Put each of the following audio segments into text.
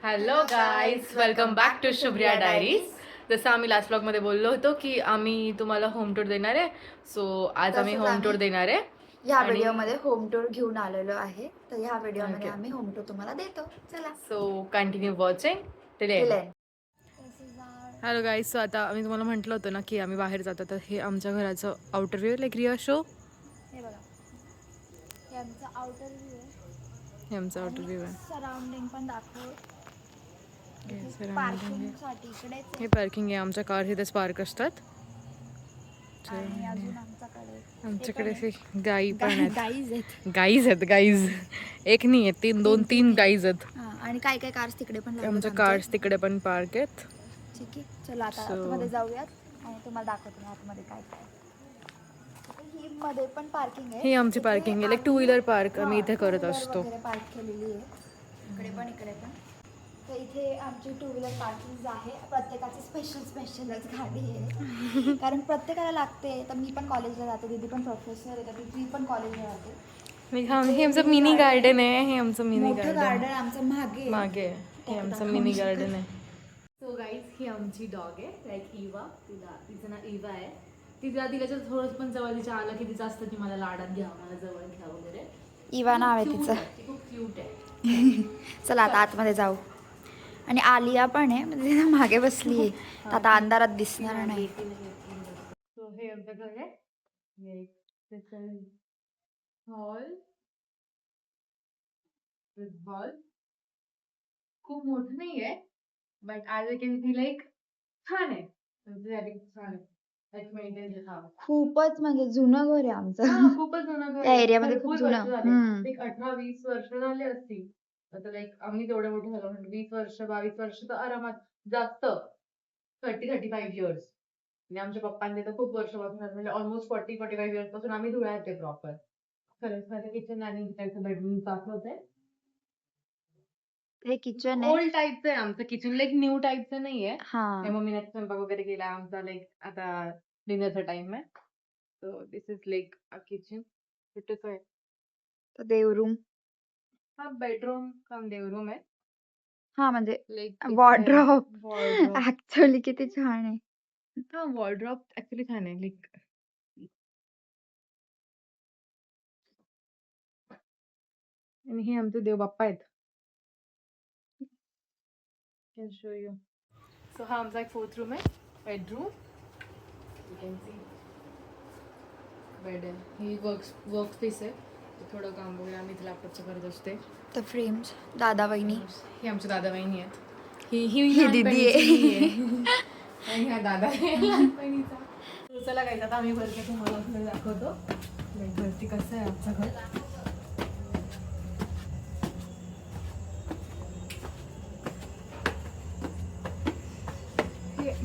Hello guys, welcome back to Shubhriya diaries. जसं आम्ही last ब्लॉगमध्ये बोललो होतो की आम्ही तुम्हाला होम टूर देणार आहे. सो आज आम्ही होम टूर देणार आहे. ह्या व्हिडिओमध्ये होम टूर घेऊन आलेलो आहे. तर ह्या व्हिडिओमध्ये आम्ही होम टूर तुम्हाला देतो. चला, so continue watching till end. Hello guys, so आता आम्ही तुम्हाला म्हटलं होतं ना की आम्ही बाहेर जातो. तर हे आमच्या घराचं outer view, like Riya show. हे बघा, हे आमचं आउटर व्ह्यू आहे. हे आमचं आउटर व्ह्यू आहे. सराउंडिंग पण दाखव. Surrounding साठी इकडेच हे पार्किंग आहे. आमच्या कार इथेच पार्क असतात. आणि अजून आमच्याकडे असे गाई पण आहेत. गाईज आहेत. गाईज एक नाही आहेत, तीन गाईज आहेत. आणि काय काय कार्स तिकडे पण लागलेत आमच्या आमचे. कार्स तिकडे पण पार्क आहेत. ठीक आहे, चला आता आतमध्ये जाऊयात आणि तुम्हाला दाखवतो मी आतमध्ये काय काय. ही मध्ये पण पार्किंग आहे. ही आमची पार्किंग आहे, लाईक टू व्हीलर पार्क आम्ही इथे करत असतो. पार्क केलेली आहे इकडे पण. तर इथे आमची टू व्हीलर पार्किंग आहे. प्रत्येकाची स्पेशलच गाडी आहे कारण प्रत्येकाला लागते. तर मी पण कॉलेजला जाते, दीदी पण प्रोफेसर आहे, तर ती पण कॉलेजला जाते. हे आमचं मिनी गार्डन आहे. हे आमचं मिनी गार्डन आमचं मागे हे आमचं मिनी गार्डन आहे. सो गाईज, ही आमची डॉग आहे, लाईक इवा. तिचं नाव इवा आहे. तिला थोडंसं पण जवळ तिच्या आलं की तिचं असतं की मला लाडात घ्या, मला जवळ घ्या वगैरे. इवा नाव आहे तिचं. ती खूप क्यूट आहे. चला आता आतमध्ये जाऊ. आणि आलिया पण आहे, म्हणजे तिला मागे बसली आहे. आता अंधारात दिसणार नाही. सो हे आमचं घर आहे. हॉल खूप मोठं नाही आहे, बट आज लाईक छान आहे. खूपच म्हणजे जुनं घर आहे आमचं. खूपच जुनं घर त्या आहे. एरियामध्ये खूप भरपूर जुनं. वर्ष झाले. एक 18-20 वर्ष झाले असतील. आता लाईक आम्ही तेवढे मोठे झालो, 20 वर्ष 22 वर्ष तर आरामात, जास्त 30-35 इयर्स. आणि आमच्या पप्पांनी तर खूप वर्षापासून, म्हणजे ऑलमोस्ट 40-45 इयर्स पासून आम्ही धुळ्यात आहे प्रॉपर. खरंच किचन आणि त्याचं बेडरूम दाखवत आहे. हे किचन आहे. ओल्ड टाईपचं आहे आमचं किचन, लाईक न्यू टाईपचं नाहीये. हा, मम्मीने स्वयंपाक वगैरे केला आमचा, लाईक आता डिनरचा टाइम आहे. So this is like a kitchen. छोटंसं आहे. तर देवरूम. हा बेडरूम कम देवरूम आहे. हा म्हणजे लाईक वॉर्डरोब. ऍक्च्युअली किती छान आहे. हा, वॉर्डरोब ऍक्च्युली छान आहे. लाईक आणि हे आमचे देव बाप्पा आहेत. Can show you. सो हा आमचा एक 4th रूम आहे, bedroom. You can see bed आहे. ही वर्क स्पेस आहे. थोडं काम वगैरे आम्ही लॅपटॉपचं करत असते. तर फ्रेम्स दादा वहिनी. ही आमच्या दादा वहिनी आहेत. ही दीदी आहे. आणि ह्या दादा आहे लहानपणीचा. चला काय, आता आम्ही वरती तुम्हाला घर दाखवतो. वरती कसं आहे आमचं घर.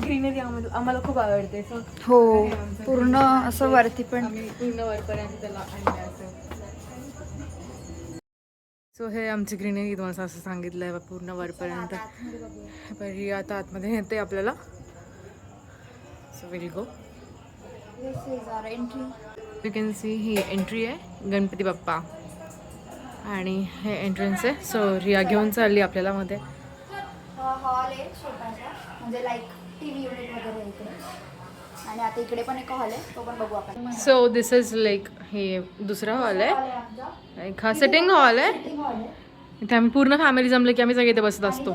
ग्रीनरी आम्हाला खूप आवडते. हो, पूर्ण असं वरती पण. आम्ही पूर्ण वरपर्यंत त्याला आणलं असं. सो हे आमची ग्रीनरी तुम्हाला असं सांगितलं आहे पूर्ण वरपर्यंत. पण आता आतमध्ये येते आपल्याला. So will go. You can see he entry आहे, गणपती बाप्पा. आणि हे एंट्रन्स आहे. सो रिया घेऊन चालली आपल्याला मध्ये. हॉल आहे छोटासा, म्हणजे लाईक टीव्ही युनिट वगैरे इकडे. आणि आता इकडे पण एक हॉल आहे, तो पण बघू आपण. सो दिस इज लाईक हे दुसरा हॉल आहे. एक हा सिटिंग हॉल आहे. इथे आम्ही पूर्ण फॅमिली जमले की आम्ही सगळे इथे बसत असतो.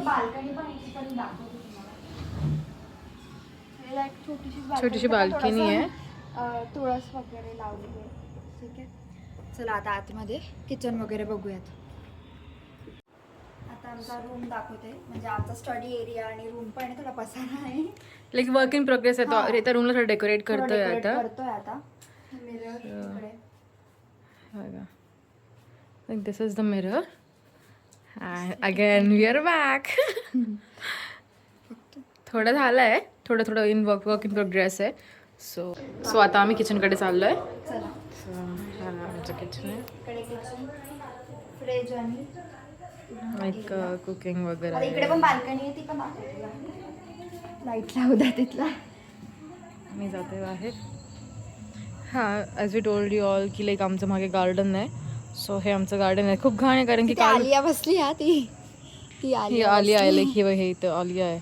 छोटीशी बाल्कनी आहे. तुळस वगैरे लावली आहे. ठीक आहे, चला आता आतमध्ये किचन वगैरे बघूयात. आता आमचा रूम दाखवते, म्हणजे आमचा स्टडी एरिया आणि रूम पण थोडा पसारा आहे. लाईक वर्क इन प्रोग्रेस आहे. त्या रूमला थोडं डेकोरेट करतोय आता. मिरर इकडे. Like this is the mirror. And again we are back. थोडं झालंय, थोडं इन वर्क इन प्रोग्रेस आहे. सो आता आम्ही किचनकडे चाललोय. चला, आमचं किचन आहे. इकडे किचन, फ्रीज आणि लाईक कुकिंग वगैरे. इकडे पण बाल्कनी आहे, ती पण लाईट लावू द्या तिथला. मी जाते बाहेर. हां, as we told you all की लाईक आमचं मागे गार्डन आहे. सो हे आमचं गार्डन आहे. खूप घाण आहे कारण की आलिया बसली ती ही ही आलिया आलिया आहे, बसली. लाईक हे हे इथं आलिया आहे.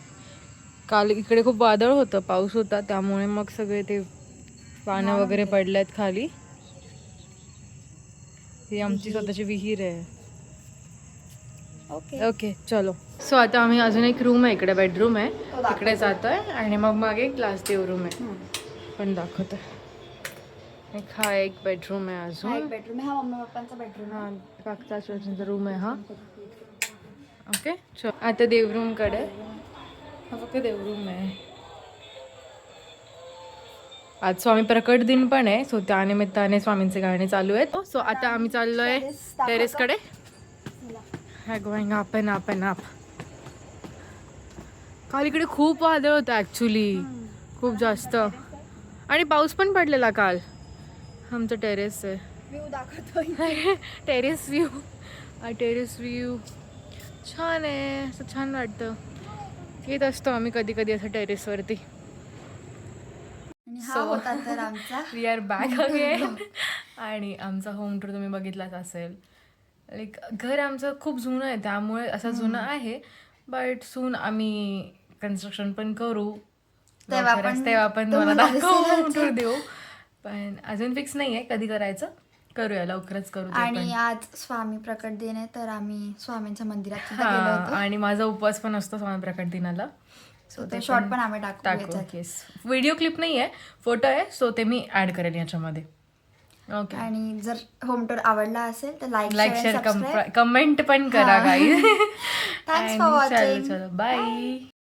काल इकडे खूप वादळ होतं, पाऊस होता, त्यामुळे मग सगळे ते पानं लहान वगैरे होते. पडल्यात खाली. ही आमची विहीर. स्वतःची विहीर आहे. ओके. ओके चलो. सो आता आम्ही अजून एक रूम आहे, इकडे बेडरूम आहे, तो दाखवतो. तिकडे जातोय आणि मग मागे क्लास देव रूम आहे, पण दाखवतोय. एक हा एक बेडरूम आहे हा एक अजून. बेडरूम आहे, हा मम्मी पप्पांचा बेडरूम हा आहे. काकाचा रूम आहे हा. ओके चल आता देवरूम कडे. हा फक्त देवरूम आहे. आज स्वामी प्रकट दिन पण आहे, सो त्या निमित्ताने स्वामींचे गाणे चालू आहेत. सो आता आम्ही चाललोय टेरेस कडे. Going up and up and up. काल इकडे खूप वादळ होतं ऍक्च्युली, खूप जास्त, आणि पाऊस पण पडलेला काल. आमचं टेरेस आहे. व्ह्यू दाखवतोय. Terrace view. टेरेस व्ह्यू छान आहे, असं छान वाटतं. येत असतो आम्ही कधी कधी असं टेरेसवरती. आणि हा होता तर आमचा वी आर बॅक अगेन. आणि आमचा होम टूर तुम्ही बघितलाच असेल. लाईक घर आमचं खूप जुनं आहे, त्यामुळे असं जुनं आहे, बट सून आम्ही कन्स्ट्रक्शन पण करू तेव्हा तेव्हा पण तुम्हाला तुम्हाला दाखवू, दिसेल. होम टूर देऊ. पण अजून फिक्स नाही आहे कधी करायचं, करूया लवकरच करू ते पण. आणि आज स्वामी प्रकट दिन आहे तर आम्ही स्वामींच्या मंदिरात सुद्धा गेलो हा, होतो. आणि माझा उपवास पण असतो स्वामी प्रकट दिनाला. So तो शॉर्ट पण आम्ही टाकू याच्यात. येस. व्हिडिओ क्लिप नाही आहे, फोटो आहे, सो ते मी ऍड करेन याच्यामध्ये. ओके. आणि जर होम टूर आवडला असेल तर लाईक शेअर सबस्क्राईब. कमेंट पण करा गाईज. Thanks for watching. चलो बाय.